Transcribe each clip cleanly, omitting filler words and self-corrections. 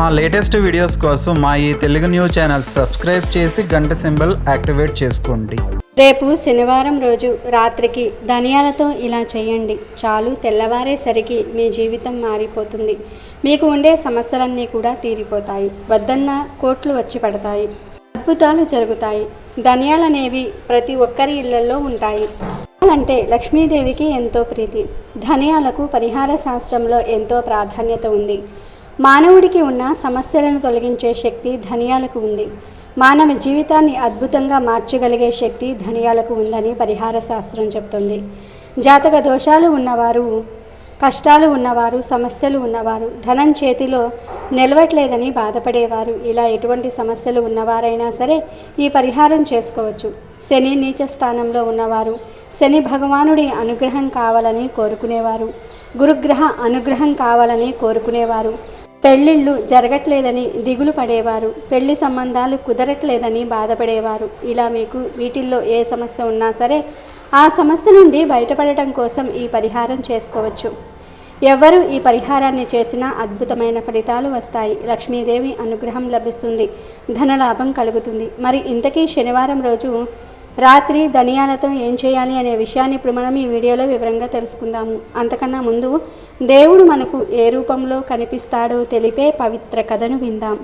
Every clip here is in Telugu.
మా లేటెస్ట్ వీడియోస్ కోసం మా ఈ తెలుగు న్యూస్ ఛానల్ సబ్స్క్రైబ్ చేసి గంట సింబల్ యాక్టివేట్ చేసుకోండి. రేపు శనివారం రోజు రాత్రికి ధనియాలతో ఇలా చేయండి. చాలు, తెల్లవారేసరికి మీ జీవితం మారిపోతుంది. మీకు ఉండే సమస్యలన్నీ కూడా తీరిపోతాయి. వద్దన్న కోట్లు వచ్చి పడతాయి. అద్భుతాలు జరుగుతాయి. ధనియాలనేవి ప్రతి ఒక్కరి ఇళ్లలో ఉంటాయి. అంటే లక్ష్మీదేవికి ఎంతో ప్రీతి. ధనియాలకు పరిహార శాస్త్రంలో ఎంతో ప్రాధాన్యత ఉంది. మానవుడికి ఉన్న సమస్యలను తొలగించే శక్తి ధనియాలకు ఉంది. మానవ జీవితాన్ని అద్భుతంగా మార్చగలిగే శక్తి ధనియాలకు ఉందని పరిహార శాస్త్రం చెప్తుంది. జాతక దోషాలు ఉన్నవారు, కష్టాలు ఉన్నవారు, సమస్యలు ఉన్నవారు, ధనం చేతిలో నిలవట్లేదని బాధపడేవారు, ఇలా ఎటువంటి సమస్యలు ఉన్నవారైనా సరే ఈ పరిహారం చేసుకోవచ్చు. శని నీచ స్థానంలో ఉన్నవారు, శని భగవానుడి అనుగ్రహం కావాలని కోరుకునేవారు, గురుగ్రహ అనుగ్రహం కావాలని కోరుకునేవారు, పెళ్ళిళ్ళు జరగట్లేదని దిగులు పడేవారు, పెళ్లి సంబంధాలు కుదరట్లేదని బాధపడేవారు, ఇలా మీకు వీటిల్లో ఏ సమస్య ఉన్నా సరే ఆ సమస్య నుండి బయటపడటం కోసం ఈ పరిహారం చేసుకోవచ్చు. ఎవరు ఈ పరిహారాన్ని చేసినా అద్భుతమైన ఫలితాలు వస్తాయి. లక్ష్మీదేవి అనుగ్రహం లభిస్తుంది, ధనలాభం కలుగుతుంది. మరి ఇంతకీ శనివారం రోజు రాత్రి ధనియాలతో ఏం చేయాలి అనే విషయాన్ని ఇప్పుడు మనం ఈ వీడియోలో వివరంగా తెలుసుకుందాము. అంతకన్నా ముందు దేవుడు మనకు ఏ రూపంలో కనిపిస్తాడో తెలిపే పవిత్ర కథను విందాం.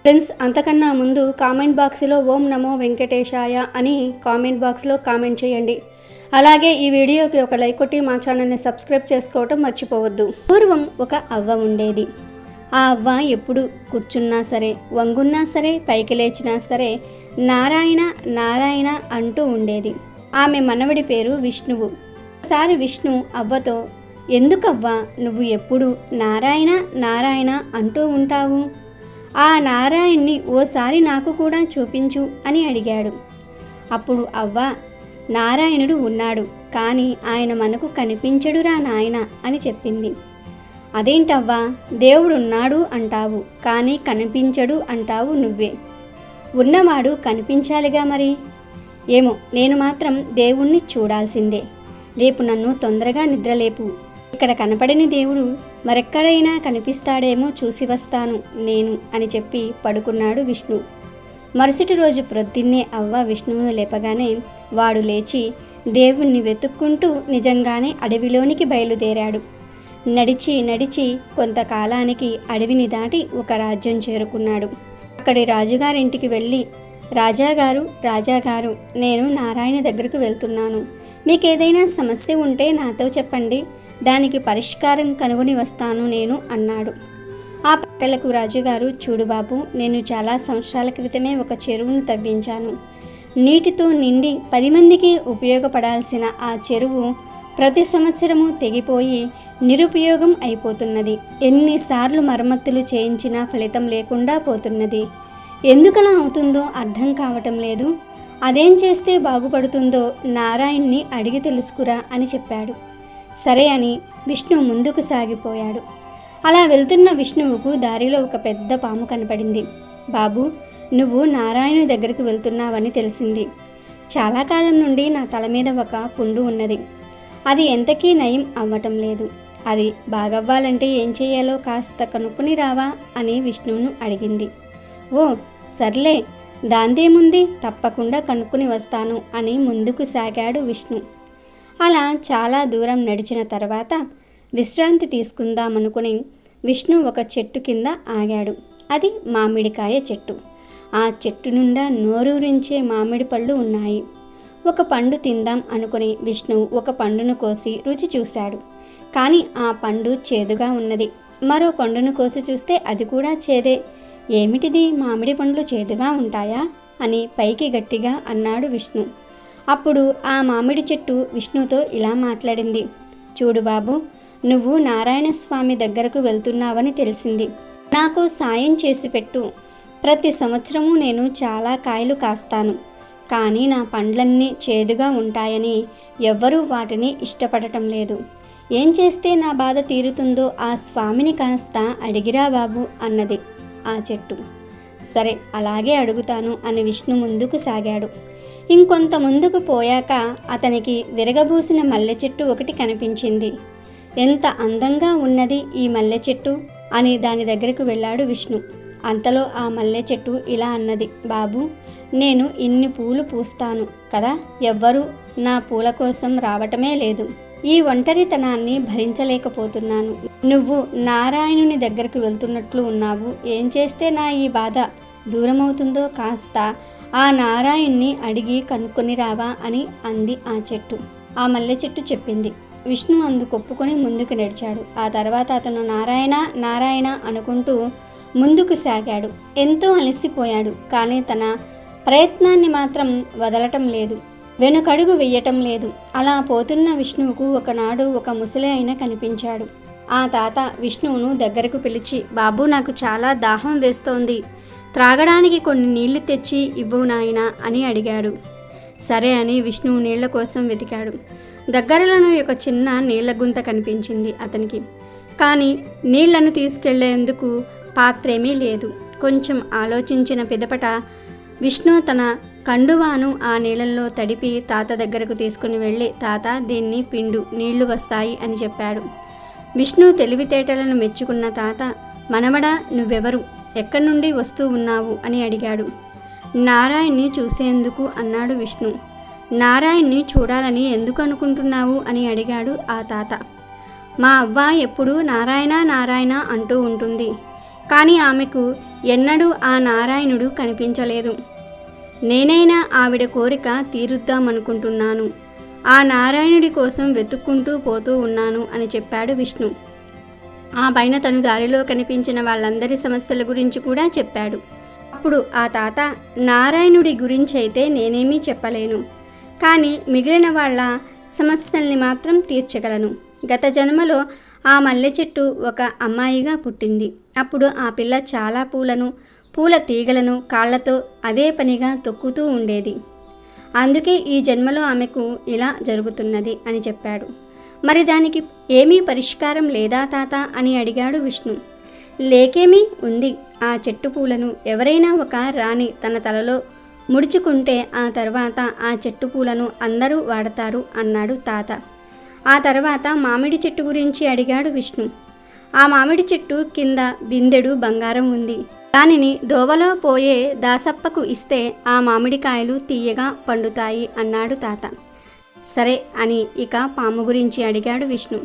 ఫ్రెండ్స్, అంతకన్నా ముందు కామెంట్ బాక్స్లో ఓం నమో వెంకటేశాయ అని కామెంట్ బాక్స్లో కామెంట్ చేయండి. అలాగే ఈ వీడియోకి ఒక లైక్ కొట్టి మా ఛానల్ని సబ్స్క్రైబ్ చేసుకోవటం మర్చిపోవద్దు. పూర్వం ఒక అవ్వ ఉండేది. ఆ అవ్వ ఎప్పుడు కూర్చున్నా సరే, వంగున్నా సరే, పైకి లేచినా సరే నారాయణ నారాయణ అంటూ ఉండేది. ఆమె మనవడి పేరు విష్ణువు. ఒకసారి విష్ణు అవ్వతో, ఎందుకవ్వా నువ్వు ఎప్పుడు నారాయణ నారాయణ అంటూ ఉంటావు? ఆ నారాయణ్ణి ఓసారి నాకు కూడా చూపించు అని అడిగాడు. అప్పుడు అవ్వ, నారాయణుడు ఉన్నాడు, కానీ ఆయన మనకు కనిపించడురా నాయన అని చెప్పింది. అదేంటవ్వా, దేవుడున్నాడు అంటావు, కానీ కనిపించడు అంటావు నువ్వే. ఉన్నవాడు కనిపించాలిగా మరి. ఏమో, నేను మాత్రం దేవుణ్ణి చూడాల్సిందే. రేపు నన్ను తొందరగా నిద్రలేపు. ఇక్కడ కనపడని దేవుడు మరెక్కడైనా కనిపిస్తాడేమో చూసి వస్తాను నేను అని చెప్పి పడుకున్నాడు విష్ణు. మరుసటి రోజు ప్రొద్దున్నే అవ్వ విష్ణువును లేపగానే వాడు లేచి దేవుణ్ణి వెతుక్కుంటూ నిజంగానే అడవిలోనికి బయలుదేరాడు. నడిచి నడిచి కొంతకాలానికి అడవిని దాటి ఒక రాజ్యం చేరుకున్నాడు. అక్కడి రాజుగారింటికి వెళ్ళి, రాజాగారు, నేను నారాయణ దగ్గరకు వెళ్తున్నాను. మీకేదైనా సమస్య ఉంటే నాతో చెప్పండి, దానికి పరిష్కారం కనుగొని వస్తాను నేను అన్నాడు. ఆ పట్టలకు రాజుగారు, చూడు బాబు, నేను చాలా సంవత్సరాల క్రితమే ఒక చెరువును తవ్వించాను. నీటితో నిండి 10 మందికి ఉపయోగపడాల్సిన ఆ చెరువు ప్రతి సంవత్సరము తెగిపోయి నిరుపయోగం అయిపోతున్నది. ఎన్నిసార్లు మరమ్మతులు చేయించినా ఫలితం లేకుండా పోతున్నది. ఎందుకలా అవుతుందో అర్థం కావటం లేదు. అదేం చేస్తే బాగుపడుతుందో నారాయణ్ణి అడిగి తెలుసుకురా అని చెప్పాడు. సరే అని విష్ణు ముందుకు సాగిపోయాడు. అలా వెళ్తున్న విష్ణువుకు దారిలో ఒక పెద్ద పాము కనపడింది. బాబు, నువ్వు నారాయణుడి దగ్గరికి వెళ్తున్నావని తెలిసింది. చాలా కాలం నుండి నా తల మీద ఒక పుండు ఉన్నది. అది ఎంతకీ నయం అవ్వటం లేదు. అది బాగవ్వాలంటే ఏం చేయాలో కాస్త కనుక్కొని రావా అని విష్ణువును అడిగింది. ఓ సర్లే, దాందేముంది, తప్పకుండా కనుక్కొని వస్తాను అని ముందుకు సాగాడు విష్ణు. అలా చాలా దూరం నడిచిన తర్వాత విశ్రాంతి తీసుకుందామనుకుని విష్ణు ఒక చెట్టు కింద ఆగాడు. అది మామిడికాయ చెట్టు. ఆ చెట్టు నిండా నోరూరించే మామిడి పళ్ళు ఉన్నాయి. ఒక పండు తిందాం అనుకుని విష్ణు ఒక పండును కోసి రుచి చూశాడు. కానీ ఆ పండు చేదుగా ఉన్నది. మరో పండును కోసి చూస్తే అది కూడా చేదే. ఏమిటిది, మామిడి పండ్లు చేదుగా ఉంటాయా అని పైకి గట్టిగా అన్నాడు విష్ణు. అప్పుడు ఆ మామిడి చెట్టు విష్ణుతో ఇలా మాట్లాడింది. చూడు బాబు, నువ్వు నారాయణ స్వామి దగ్గరకు వెళ్తున్నావని తెలిసింది. నాకు సాయం చేసి పెట్టు. ప్రతి సంవత్సరము నేను చాలా కాయలు కాస్తాను, కానీ నా పండ్లన్నీ చేదుగా ఉంటాయని ఎవ్వరూ వాటిని ఇష్టపడటం లేదు. ఏం చేస్తే నా బాధ తీరుతుందో ఆ స్వామిని కాస్త అడిగిరా బాబు అన్నది ఆ చెట్టు. సరే, అలాగే అడుగుతాను అని విష్ణు ముందుకు సాగాడు. ఇంకొంత ముందుకు పోయాక అతనికి విరగబూసిన మల్లె చెట్టు ఒకటి కనిపించింది. ఎంత అందంగా ఉన్నది ఈ మల్లె చెట్టు! అని దాని దగ్గరకు వెళ్ళాడు విష్ణు. అంతలో ఆ మల్లె చెట్టు ఇలా అన్నది, బాబు, నేను ఇన్ని పూలు పూస్తాను కదా, ఎవ్వరూ నా పూల కోసం రావటమే లేదు. ఈ ఒంటరితనాన్ని భరించలేకపోతున్నాను. నువ్వు నారాయణుని దగ్గరకు వెళ్తున్నట్లు ఉన్నావు. ఏం చేస్తే నా ఈ బాధ దూరమవుతుందో కాస్త ఆ నారాయణ్ణి అడిగి కనుక్కొని రావా అని అంది ఆ చెట్టు. ఆ మల్లె చెట్టు చెప్పింది. విష్ణు అందుకొప్పుకొని ముందుకు నడిచాడు. ఆ తర్వాత అతను నారాయణ నారాయణ అనుకుంటూ ముందుకు సాగాడు. ఎంతో అలసిపోయాడు, కానీ తన ప్రయత్నాన్ని మాత్రం వదలటం లేదు, వెనుకడుగు వెయ్యటం లేదు. అలా పోతున్న విష్ణువుకు ఒకనాడు ఒక ముసలి ఆయన కనిపించాడు. ఆ తాత విష్ణువును దగ్గరకు పిలిచి, బాబు, నాకు చాలా దాహం వేస్తోంది, త్రాగడానికి కొన్ని నీళ్లు తెచ్చి ఇవ్వు నాయనా అని అడిగాడు. సరే అని విష్ణువు నీళ్ల కోసం వెతికాడు. దగ్గరలోనే ఒక చిన్న నీళ్ల గుంత కనిపించింది అతనికి. కానీ నీళ్లను తీసుకెళ్లేందుకు పాత్రేమీ లేదు. కొంచెం ఆలోచించిన పిదపట విష్ణు తన కండువాను ఆ నీళ్ళల్లో తడిపి తాత దగ్గరకు తీసుకుని వెళ్ళి, తాత, దీన్ని పిండు, నీళ్లు వస్తాయి అని చెప్పాడు. విష్ణు తెలివితేటలను మెచ్చుకున్న తాత, మనవడా, నువ్వెవరు, ఎక్కడి నుండి వస్తూ ఉన్నావు అని అడిగాడు. నారాయణ్ణి చూసేందుకు అన్నాడు విష్ణు. నారాయణ్ణి చూడాలని ఎందుకు అనుకుంటున్నావు అని అడిగాడు ఆ తాత. మా అవ్వ ఎప్పుడూ నారాయణ నారాయణ అంటూ ఉంటుంది, కానీ ఆమెకు ఎన్నడూ ఆ నారాయణుడు కనిపించలేదు. నేనైనా ఆవిడ కోరిక తీరుద్దామనుకుంటున్నాను. ఆ నారాయణుడి కోసం వెతుక్కుంటూ పోతూ ఉన్నాను అని చెప్పాడు విష్ణు. ఆ పైన తను దారిలో కనిపించిన వాళ్ళందరి సమస్యల గురించి కూడా చెప్పాడు. అప్పుడు ఆ తాత, నారాయణుడి గురించి అయితే నేనేమీ చెప్పలేను, కానీ మిగిలిన వాళ్ళ సమస్యల్ని మాత్రం తీర్చగలను. గత జన్మలో ఆ మల్లె చెట్టు ఒక అమ్మాయిగా పుట్టింది. అప్పుడు ఆ పిల్ల చాలా పూల తీగలను కాళ్లతో అదే పనిగా తొక్కుతూ ఉండేది. అందుకే ఈ జన్మలో ఆమెకు ఇలా జరుగుతున్నది అని చెప్పాడు. మరి దానికి ఏమీ పరిష్కారం లేదా తాత అని అడిగాడు విష్ణు. లేకేమీ ఉంది. ఆ చెట్టు పూలను ఎవరైనా ఒక రాణి తన తలలో ముడుచుకుంటే ఆ తర్వాత ఆ చెట్టు పూలను అందరూ వాడతారు అన్నాడు తాత. ఆ తర్వాత మామిడి చెట్టు గురించి అడిగాడు విష్ణు. ఆ మామిడి చెట్టు కింద బిందెడు బంగారం ఉంది. దానిని దోవలో పోయే దాసప్పకు ఇస్తే ఆ మామిడికాయలు తీయగా పండుతాయి అన్నాడు తాత. సరే అని ఇక పాము గురించి అడిగాడు విష్ణు.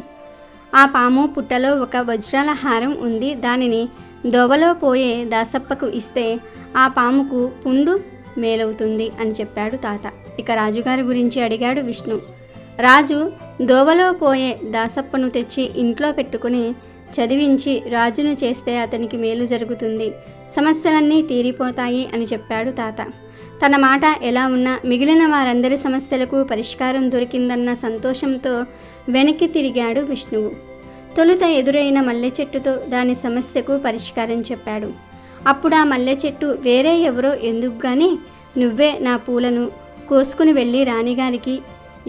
ఆ పాము పుట్టలో ఒక వజ్రాల హారం ఉంది. దానిని దోవలో పోయే దాసప్పకు ఇస్తే ఆ పాముకు పుండు మేలవుతుంది అని చెప్పాడు తాత. ఇక రాజుగారి గురించి అడిగాడు విష్ణు. రాజు దోవలో పోయే దాసప్పను తెచ్చి ఇంట్లో పెట్టుకుని చదివించి రాజును చేస్తే అతనికి మేలు జరుగుతుంది, సమస్యలన్నీ తీరిపోతాయి అని చెప్పాడు తాత. తన మాట ఎలా ఉన్నా మిగిలిన వారందరి సమస్యలకు పరిష్కారం దొరికిందన్న సంతోషంతో వెనక్కి తిరిగాడు విష్ణువు. తొలుత ఎదురైన మల్లె చెట్టుతో దాని సమస్యకు పరిష్కారం చెప్పాడు. అప్పుడు ఆ మల్లె చెట్టు, వేరే ఎవరో ఎందుకు గాని నువ్వే నా పూలను కోసుకుని వెళ్ళి రాణిగారికి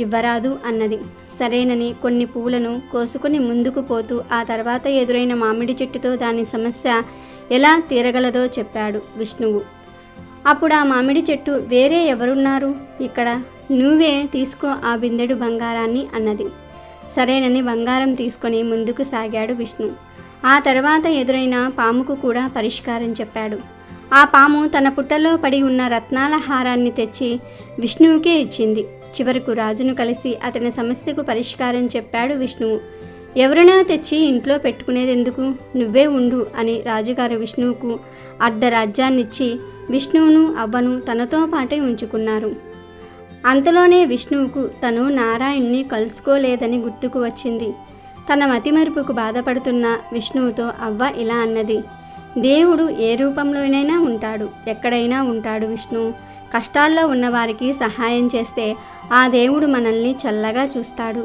ఇవ్వరాదు అన్నది. సరేనని కొన్ని పూలను కోసుకుని ముందుకు పోతూ ఆ తర్వాత ఎదురైన మామిడి చెట్టుతో దాని సమస్య ఎలా తీరగలదో చెప్పాడు విష్ణువు. అప్పుడు ఆ మామిడి చెట్టు, వేరే ఎవరున్నారు ఇక్కడ, నువ్వే తీసుకో ఆ బిందెడు బంగారాన్ని అన్నది. సరేనని బంగారం తీసుకొని ముందుకు సాగాడు విష్ణు. ఆ తర్వాత ఎదురైన పాముకు కూడా పరిష్కారం చెప్పాడు. ఆ పాము తన పుట్టలో పడి ఉన్న రత్నాల హారాన్ని తెచ్చి విష్ణువుకే ఇచ్చింది. చివరకు రాజును కలిసి అతని సమస్యకు పరిష్కారం చెప్పాడు విష్ణువు. ఎవరినో తెచ్చి ఇంట్లో పెట్టుకునేదెందుకు, నువ్వే ఉండు అని రాజుగారు విష్ణువుకు అర్ధరాజ్యాన్నిచ్చి విష్ణువును అవ్వను తనతో పాటే ఉంచుకున్నారు. అంతలోనే విష్ణువుకు తను నారాయణ్ణి కలుసుకోలేదని గుర్తుకు వచ్చింది. తన మతిమరుపుకు బాధపడుతున్న విష్ణువుతో అవ్వ ఇలా అన్నది, దేవుడు ఏ రూపంలోనైనా ఉంటాడు, ఎక్కడైనా ఉంటాడు విష్ణు. కష్టాల్లో ఉన్నవారికి సహాయం చేస్తే ఆ దేవుడు మనల్ని చల్లగా చూస్తాడు,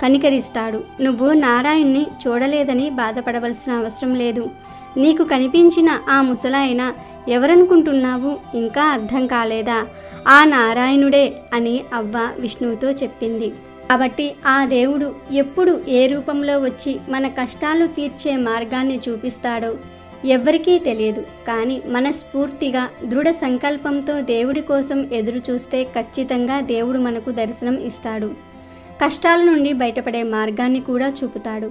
కనికరిస్తాడు. నువ్వు నారాయణ్ణి చూడలేదని బాధపడవలసిన అవసరం లేదు. నీకు కనిపించిన ఆ ముసలాయన ఎవరనుకుంటున్నావు, ఇంకా అర్థం కాలేదా? ఆ నారాయణుడే అని అవ్వ విష్ణువుతో చెప్పింది. కాబట్టి ఆ దేవుడు ఎప్పుడు ఏ రూపంలో వచ్చి మన కష్టాలు తీర్చే మార్గాన్ని చూపిస్తాడో ఎవ్వరికీ తెలియదు. కానీ మనస్ఫూర్తిగా దృఢ సంకల్పంతో దేవుడి కోసం ఎదురు చూస్తే ఖచ్చితంగా దేవుడు మనకు దర్శనం ఇస్తాడు, కష్టాల నుండి బయటపడే మార్గాన్ని కూడా చూపుతాడు.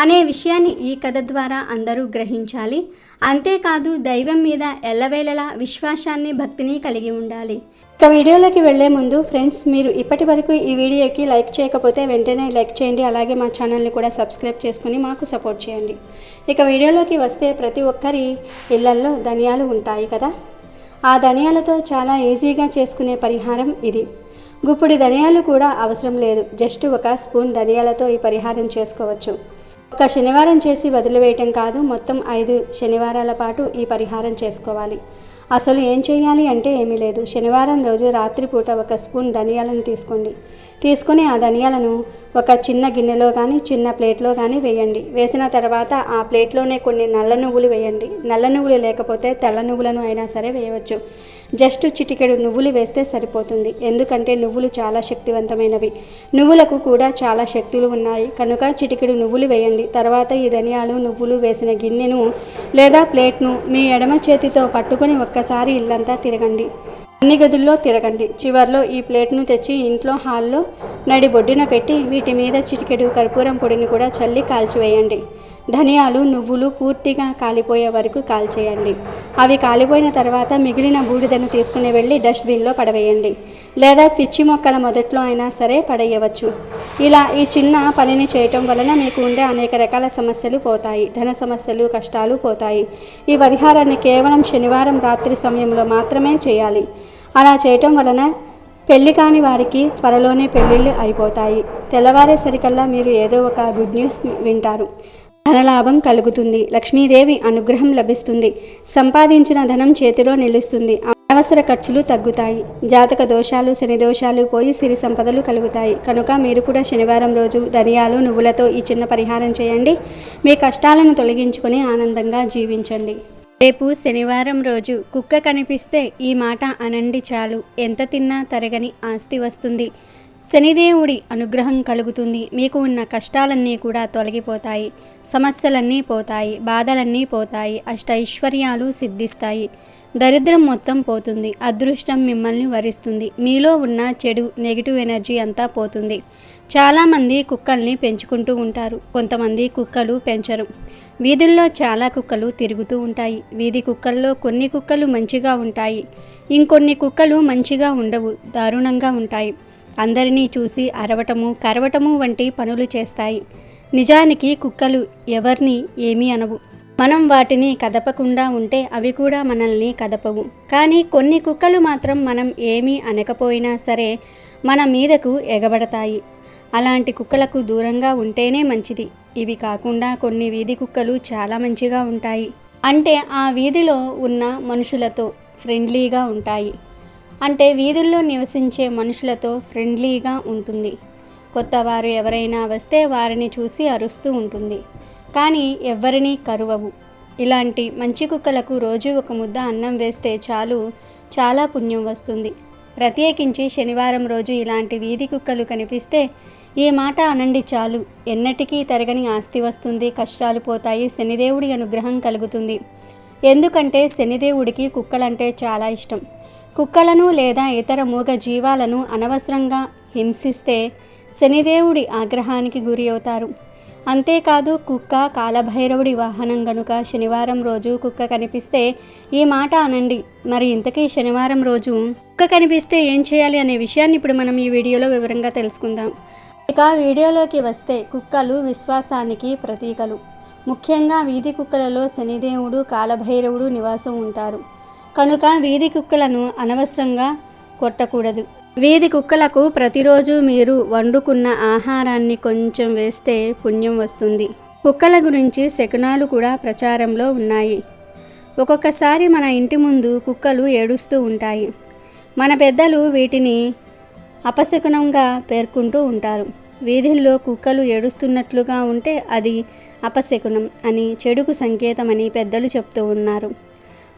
అనే విషయాన్ని ఈ కథ ద్వారా అందరూ గ్రహించాలి. అంతేకాదు దైవం మీద ఎల్లవేళలా విశ్వాసాన్ని, భక్తిని కలిగి ఉండాలి. ఇక వీడియోలోకి వెళ్లే ముందు ఫ్రెండ్స్, మీరు ఇప్పటి వరకు ఈ వీడియోకి లైక్ చేయకపోతే వెంటనే లైక్ చేయండి. అలాగే మా ఛానల్ని కూడా సబ్స్క్రైబ్ చేసుకుని మాకు సపోర్ట్ చేయండి. ఇక వీడియోలోకి వస్తే, ప్రతి ఒక్కరి ఇళ్లల్లో ధనియాలు ఉంటాయి కదా. ఆ ధనియాలతో చాలా ఈజీగా చేసుకునే పరిహారం ఇది. గుప్పుడు ధనియాలు కూడా అవసరం లేదు. జస్ట్ ఒక స్పూన్ ధనియాలతో ఈ పరిహారం చేసుకోవచ్చు. ఒక శనివారం చేసి వదిలివేయటం కాదు, మొత్తం 5 శనివారాల పాటు ఈ పరిహారం చేసుకోవాలి. అసలు ఏం చేయాలి అంటే ఏమీ లేదు. శనివారం రోజు రాత్రిపూట ఒక స్పూన్ ధనియాలను తీసుకొని ఆ ధనియాలను ఒక చిన్న గిన్నెలో కానీ చిన్న ప్లేట్లో కానీ వేయండి. వేసిన తర్వాత ఆ ప్లేట్లోనే కొన్ని నల్ల నువ్వులు వేయండి. నల్ల నువ్వులు లేకపోతే తెల్ల నువ్వులను అయినా సరే వేయవచ్చు. జస్ట్ చిటికెడు నువ్వులు వేస్తే సరిపోతుంది. ఎందుకంటే నువ్వులు చాలా శక్తివంతమైనవి. నువ్వులకు కూడా చాలా శక్తులు ఉన్నాయి కనుక చిటికెడు నువ్వులు వేయండి. తర్వాత ఈ ధనియాలు, నువ్వులు వేసిన గిన్నెను లేదా ప్లేట్ను మీ ఎడమ చేతితో పట్టుకొని ఒక్కసారి ఇల్లంతా తిరగండి. అన్ని గదుల్లో తిరగండి. చివర్లో ఈ ప్లేట్ను తెచ్చి ఇంట్లో హాల్లో నడి బొడ్డున పెట్టి వీటి మీద చిటికెడు కర్పూరం పొడిని కూడా చల్లి కాల్చివేయండి. ధనియాలు, నువ్వులు పూర్తిగా కాలిపోయే వరకు కాల్చేయండి. అవి కాలిపోయిన తర్వాత మిగిలిన బూడిదను తీసుకుని వెళ్ళి డస్ట్బిన్లో పడవేయండి. లేదా పిచ్చి మొక్కల మొదట్లో అయినా సరే పడేయవచ్చు. ఇలా ఈ చిన్న పనిని చేయటం వలన మీకు ఉండే అనేక రకాల సమస్యలు పోతాయి. ధన సమస్యలు, కష్టాలు పోతాయి. ఈ పరిహారాన్ని కేవలం శనివారం రాత్రి సమయంలో మాత్రమే చేయాలి. అలా చేయటం వలన పెళ్లి కాని వారికి త్వరలోనే పెళ్ళిళ్ళు అయిపోతాయి. తెల్లవారేసరికల్లా మీరు ఏదో ఒక గుడ్ న్యూస్ వింటారు. ధనలాభం కలుగుతుంది. లక్ష్మీదేవి అనుగ్రహం లభిస్తుంది. సంపాదించిన ధనం చేతిలో నిలుస్తుంది. అనవసర ఖర్చులు తగ్గుతాయి. జాతక దోషాలు, శని దోషాలు పోయి సిరి సంపదలు కలుగుతాయి. కనుక మీరు కూడా శనివారం రోజు ధనియాలు, నువ్వులతో ఈ చిన్న పరిహారం చేయండి. మీ కష్టాలను తొలగించుకొని ఆనందంగా జీవించండి. రేపు శనివారం రోజు కుక్క కనిపిస్తే ఈ మాట అనండి చాలు. ఎంత తిన్నా తరగని ఆస్తి వస్తుంది. శనిదేవుడి అనుగ్రహం కలుగుతుంది. మీకు ఉన్న కష్టాలన్నీ కూడా తొలగిపోతాయి. సమస్యలన్నీ పోతాయి. బాధలన్నీ పోతాయి. అష్టైశ్వర్యాలు సిద్ధిస్తాయి. దరిద్రం మొత్తం పోతుంది. అదృష్టం మిమ్మల్ని వరిస్తుంది. మీలో ఉన్న చెడు, నెగిటివ్ ఎనర్జీ అంతా పోతుంది. చాలామంది కుక్కల్ని పెంచుకుంటూ ఉంటారు. కొంతమంది కుక్కలు పెంచరు. వీధుల్లో చాలా కుక్కలు తిరుగుతూ ఉంటాయి. వీధి కుక్కల్లో కొన్ని కుక్కలు మంచిగా ఉంటాయి. ఇంకొన్ని కుక్కలు మంచిగా ఉండవు, దారుణంగా ఉంటాయి. అందరినీ చూసి అరవటము, కరవటము వంటి పనులు చేస్తాయి. నిజానికి కుక్కలు ఎవరిని ఏమీ అనవు. మనం వాటిని కదపకుండా ఉంటే అవి కూడా మనల్ని కదపవు. కానీ కొన్ని కుక్కలు మాత్రం మనం ఏమీ అనకపోయినా సరే మన మీదకు ఎగబడతాయి. అలాంటి కుక్కలకు దూరంగా ఉంటేనే మంచిది. ఇవి కాకుండా కొన్ని వీధి కుక్కలు చాలా మంచిగా ఉంటాయి. అంటే ఆ వీధిలో ఉన్న మనుషులతో ఫ్రెండ్లీగా ఉంటాయి. అంటే వీధుల్లో నివసించే మనుషులతో ఫ్రెండ్లీగా ఉంటుంది. కొత్తవారు ఎవరైనా వస్తే వారిని చూసి అరుస్తూ ఉంటుంది. కానీ ఎవ్వరినీ కరువవు. ఇలాంటి మంచి కుక్కలకు రోజు ఒక ముద్ద అన్నం వేస్తే చాలు, చాలా పుణ్యం వస్తుంది. ప్రత్యేకించి శనివారం రోజు ఇలాంటి వీధి కుక్కలు కనిపిస్తే ఈ మాట అనండి చాలు. ఎన్నటికీ తరగని ఆస్తి వస్తుంది. కష్టాలు పోతాయి. శనిదేవుడి అనుగ్రహం కలుగుతుంది. ఎందుకంటే శనిదేవుడికి కుక్కలంటే చాలా ఇష్టం. కుక్కలను లేదా ఇతర మూగ జీవాలను అనవసరంగా హింసిస్తే శనిదేవుడి ఆగ్రహానికి గురి అవుతారు. అంతేకాదు కుక్క కాలభైరవుడి వాహనం గనుక శనివారం రోజు కుక్క కనిపిస్తే ఈ మాట అనండి. మరి ఇంతకీ శనివారం రోజు కుక్క కనిపిస్తే ఏం చేయాలి అనే విషయాన్ని ఇప్పుడు మనం ఈ వీడియోలో వివరంగా తెలుసుకుందాం. ఇక వీడియోలోకి వస్తే, కుక్కలు విశ్వాసానికి ప్రతీకలు. ముఖ్యంగా వీధి కుక్కలలో శనిదేవుడు, కాలభైరవుడు నివాసం ఉంటారు. కనుక వీధి కుక్కలను అనవసరంగా కొట్టకూడదు. వీధి కుక్కలకు ప్రతిరోజు మీరు వండుకున్న ఆహారాన్ని కొంచెం వేస్తే పుణ్యం వస్తుంది. కుక్కల గురించి శకునాలు కూడా ప్రచారంలో ఉన్నాయి. ఒక్కొక్కసారి మన ఇంటి ముందు కుక్కలు ఏడుస్తూ ఉంటాయి. మన పెద్దలు వీటిని అపశకునంగా పేర్కొంటూ ఉంటారు. వీధుల్లో కుక్కలు ఏడుస్తున్నట్లుగా ఉంటే అది అపశకునం అని, చెడుకు సంకేతమని పెద్దలు చెప్తూ ఉన్నారు.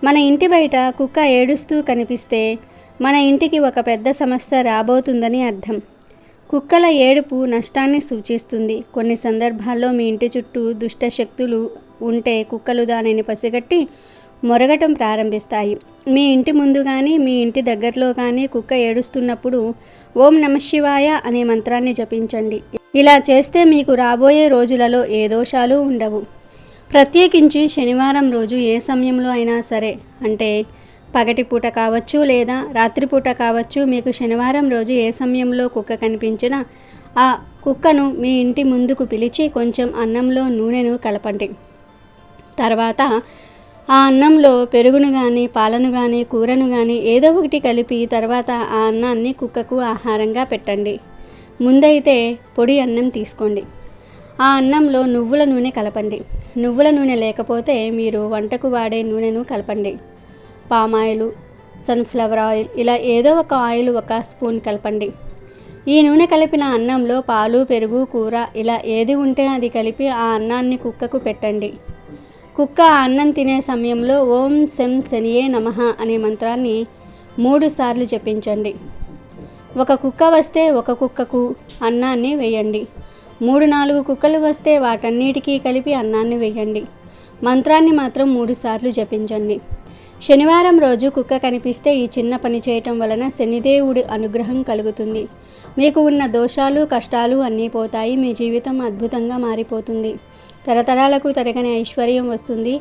మన ఇంటి బయట కుక్క ఏడుస్తూ కనిపిస్తే మన ఇంటికి ఒక పెద్ద సమస్య రాబోతుందని అర్థం. కుక్కల ఏడుపు నష్టాన్ని సూచిస్తుంది. కొన్ని సందర్భాల్లో మీ ఇంటి చుట్టూ దుష్ట శక్తులు ఉంటే కుక్కలు దానిని పసిగట్టి మొరగటం ప్రారంభిస్తాయి. మీ ఇంటి ముందు కానీ మీ ఇంటి దగ్గరలో కానీ కుక్క ఏడుస్తున్నప్పుడు ఓం నమః శివాయ అనే మంత్రాన్ని జపించండి. ఇలా చేస్తే మీకు రాబోయే రోజులలో ఏ దోషాలు ఉండవు. ప్రత్యేకించి శనివారం రోజు ఏ సమయంలో అయినా సరే, అంటే పగటిపూట కావచ్చు లేదా రాత్రిపూట కావచ్చు, మీకు శనివారం రోజు ఏ సమయంలో కుక్క కనిపించినా ఆ కుక్కను మీ ఇంటి ముందుకు పిలిచి కొంచెం అన్నంలో నూనెను కలపండి. తర్వాత ఆ అన్నంలో పెరుగును కానీ పాలను కానీ కూరను కానీ ఏదో ఒకటి కలిపి తర్వాత ఆ అన్నాన్ని కుక్కకు ఆహారంగా పెట్టండి. ముందైతే పొడి అన్నం తీసుకోండి. ఆ అన్నంలో నువ్వుల నూనె కలపండి. నువ్వుల నూనె లేకపోతే మీరు వంటకు వాడే నూనెను కలపండి. పామాయిల్, సన్ఫ్లవర్ ఆయిల్, ఇలా ఏదో ఒక ఆయిల్ 1 స్పూన్ కలపండి. ఈ నూనె కలిపిన అన్నంలో పాలు, పెరుగు, కూర ఇలా ఏది ఉంటే అది కలిపి ఆ అన్నాన్ని కుక్కకు పెట్టండి. కుక్క ఆ అన్నం తినే సమయంలో ఓం శం శనియే నమః అనే మంత్రాన్ని 3 సార్లు జపించండి. ఒక కుక్క వస్తే ఒక కుక్కకు అన్నాన్ని వేయండి. 3-4 కుక్కలు వస్తే వాటన్నిటికీ కలిపి అన్నాన్ని వేయండి. మంత్రాన్ని మాత్రం 3 సార్లు జపించండి. శనివారం రోజు కుక్క కనిపిస్తే ఈ చిన్న పని చేయటం వలన శనిదేవుడి అనుగ్రహం కలుగుతుంది. మీకు ఉన్న దోషాలు, కష్టాలు అన్నీ పోతాయి. మీ జీవితం అద్భుతంగా మారిపోతుంది. తరతరాలకు తరగని ఐశ్వర్యం వస్తుంది.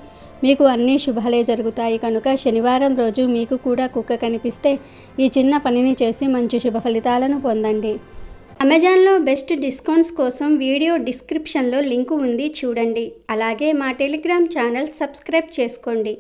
మీకు అన్ని శుభాలే జరుగుతాయి. కనుక శనివారం రోజు మీకు కూడా కుక్క కనిపిస్తే ఈ చిన్న పనిని చేసి మంచి శుభ ఫలితాలను పొందండి. అమెజాన్లో బెస్ట్ డిస్కౌంట్స్ కోసం వీడియో డిస్క్రిప్షన్లో లింకు ఉంది, చూడండి. అలాగే మా టెలిగ్రామ్ ఛానల్ సబ్స్క్రైబ్ చేసుకోండి.